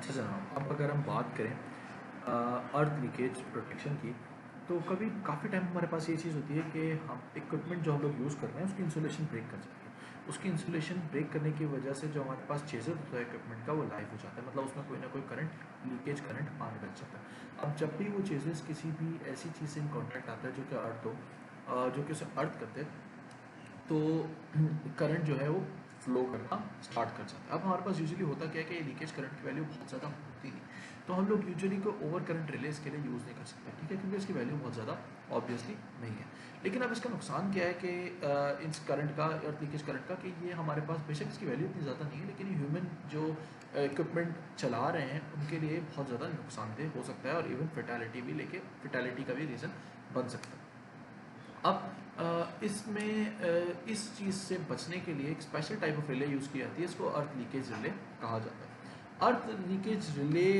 अच्छा जनाब, अब अगर हम बात करें अर्थ लीकेज प्रोटेक्शन की, तो कभी काफ़ी टाइम हमारे पास ये चीज़ होती है कि हम इक्विपमेंट जो हम लोग यूज़ कर रहे हैं उसकी इंसुलेशन ब्रेक कर जाती है। उसकी इंसुलेशन ब्रेक करने की वजह से जो हमारे पास चेज़र होता है इक्विपमेंट का, वो लाइव हो जाता है, मतलब उसमें कोई ना कोई करंट, लीकेज करंट आने लग जाता है। अब जब भी वो चेज़र्स किसी भी ऐसी चीज़ से इन कॉन्टैक्ट आता है जो कि अर्थ हो, जो कि उसे अर्थ करते हैं, तो करंट जो है वो फ्लो करना स्टार्ट कर जाता है। अब हमारे पास यूजुअली होता क्या है कि लीकेज करंट की वैल्यू बहुत ज़्यादा होती नहीं, तो हम लोग यूजुअली को ओवर करंट रिलेज के लिए यूज़ नहीं कर सकते, ठीक है, क्योंकि इसकी वैल्यू बहुत ज़्यादा ऑब्वियसली नहीं है। लेकिन अब इसका नुकसान क्या है कि इस करंट का, अर्थ लीकेज करंट का, कि ये हमारे पास बेशक इसकी वैल्यू इतनी ज़्यादा नहीं है, लेकिन ह्यूमन जो इक्विपमेंट चला रहे हैं उनके लिए बहुत ज़्यादा नुकसानदेह हो सकता है, और इवन फिटैलिटी का भी रीज़न बन सकता है। अब इसमें इस चीज़ से बचने के लिए एक special type of relay use की जाती है, इसको अर्थ लीकेज रिले कहा जाता है। अर्थ लीकेज रिले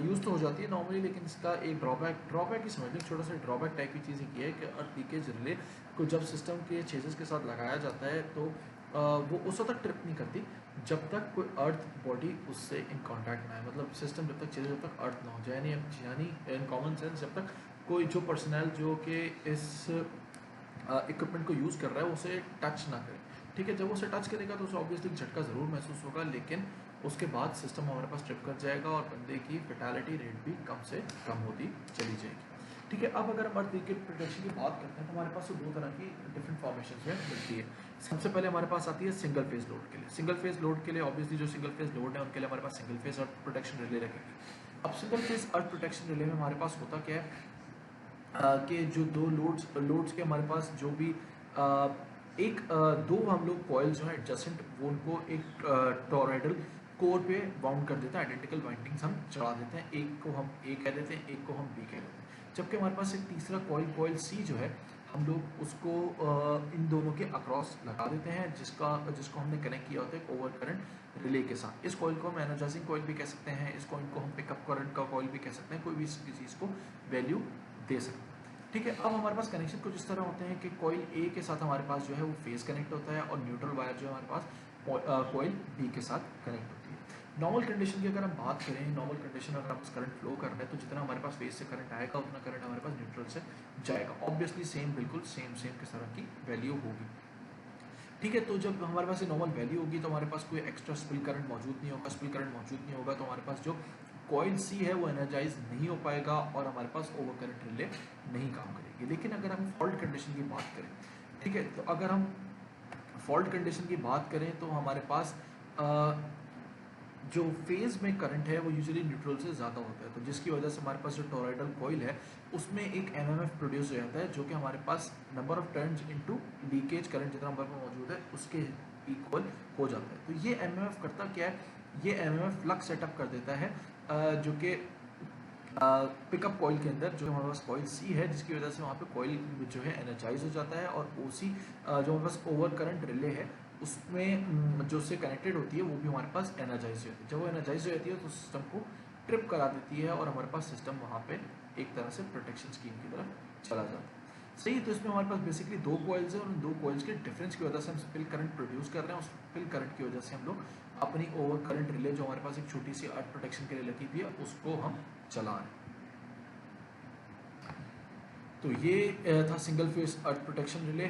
यूज़ तो हो जाती है नॉर्मली, लेकिन इसका एक ड्रॉबैक ही समझ लो, छोटा सा ड्रॉबैक टाइप की चीज़ ये है कि अर्थ लीकेज रिले को जब सिस्टम के चेजेस के साथ लगाया जाता है, तो वो उस वक्त तक ट्रिप नहीं करती जब तक कोई अर्थ बॉडी उससे इन कॉन्टैक्ट ना आए, मतलब सिस्टम जब तक चेजेस जब तक अर्थ ना हो जाए, यानी इन कॉमन सेंस जब तक कोई जो पर्सनल जो कि इस इक्विपमेंट को यूज़ कर रहा है उसे टच ना करे, ठीक है। जब उसे टच करेगा तो उसे ऑब्वियसली झटका ज़रूर महसूस होगा, लेकिन उसके बाद सिस्टम हमारे पास ट्रिप कर जाएगा और बंदे की फेटालिटी रेट भी कम से कम होती चली जाएगी, ठीक है। अब अगर हम अर्थ लीकेज प्रोटेक्शन की बात करते हैं, तो हमारे पास दो तरह की डिफरेंट फॉर्मेशन में मिलती है। सबसे पहले हमारे पास आती है सिंगल फेज लोड के लिए। सिंगल फेज लोड के लिए ऑब्वियसली जो सिंगल फेज लोड है उनके लिए हमारे पास सिंगल फेज अर्थ प्रोटेक्शन रिले रखेंगे। अब सिंगल फेज अर्थ प्रोटेक्शन रिले में हमारे पास होता क्या है कि जो दो लोड्स के हमारे पास जो भी दो हम लोग कॉइल जो है एडजस्टेंट, वो उनको एक टॉरॉइडल कोर पे बाउंड कर देते हैं, आइडेंटिकल वाइंडिंग्स हम चढ़ा देते हैं, एक को हम ए कह देते हैं, एक को हम बी कह देते हैं, जबकि हमारे पास एक तीसरा कॉइल सी जो है, हम लोग उसको इन दोनों के अक्रॉस लगा देते हैं, जिसको हमने कनेक्ट किया होता है ओवर करंट रिले के साथ। इस कॉइल को हम एनर्जाइजिंग कॉइल भी कह सकते हैं, इस कॉइल को हम पिकअप करंट का कॉइल भी कह सकते हैं, कोई भी इस चीज़ को वैल्यू दे सकते हैं, ठीक है। अब हमारे पास कनेक्शन कुछ इस तरह होते हैं कि कॉइल ए के साथ हमारे पास जो है वो फेज कनेक्ट होता है, और न्यूट्रल वायर जो है हमारे पास कॉइल बी के साथ कनेक्ट होती है। नॉर्मल कंडीशन की अगर हम बात करें, नॉर्मल कंडीशन अगर हम करंट फ्लो कर रहे हैं, तो जितना हमारे पास फेज से करंट आएगा उतना करंट हमारे पास न्यूट्रल से जाएगा, ऑब्वियसली बिल्कुल सेम किस तरह की वैल्यू होगी, ठीक है। तो जब हमारे पास ये नॉर्मल वैल्यू होगी तो हमारे पास कोई एक्स्ट्रा स्पिल करंट मौजूद नहीं होगा, स्पिल करंट मौजूद नहीं होगा, तो हमारे पास जो कॉइल सी है वो एनर्जाइज नहीं हो पाएगा और हमारे पास ओवर करंट रिले नहीं काम करेगी। लेकिन अगर हम फॉल्ट कंडीशन की बात करें, ठीक है, तो अगर हम फॉल्ट कंडीशन की बात करें तो हमारे पास जो फेज में करंट है वो यूजुअली न्यूट्रल से ज़्यादा होता है, तो जिसकी वजह से हमारे पास जो टॉरॉइडल कॉइल है उसमें एक एमएमएफ प्रोड्यूस हो जाता है, जो कि हमारे पास number of turns into leakage current जितना हमारे पास मौजूद है उसके इक्वल हो जाता है। तो ये एमएमएफ करता क्या है, ये एमएमएफ फ्लक्स सेटअप कर देता है, जो कि पिकअप कॉइल के अंदर जो हमारे पास कॉइल सी है, जिसकी वजह से वहाँ पे कॉइल जो है एनर्जाइज हो जाता है, और ओसी जो हमारे पास ओवर करंट रिले है उसमें जो से कनेक्टेड होती है वो भी हमारे पास एनर्जाइज हो जाती है। जब वो एनर्जाइज हो जाती है तो सिस्टम को ट्रिप करा देती है, और हमारे पास सिस्टम वहाँ पे एक तरह से प्रोटेक्शन स्कीम की तरफ चला जाता है। सही, तो इसमें हमारे पास बेसिकली दो कॉइल्स हैं, और उन दो कॉइल्स के डिफरेंस की वजह से हम स्पिल करंट प्रोड्यूस कर रहे हैं, उस स्पिल करंट की वजह से हम लोग अपनी ओवर करंट रिले जो हमारे पास एक छोटी सी अर्थ प्रोटेक्शन के लिए लगी हुई है उसको हम चला रहे हैं। तो ये था सिंगल फेज अर्थ प्रोटेक्शन रिले।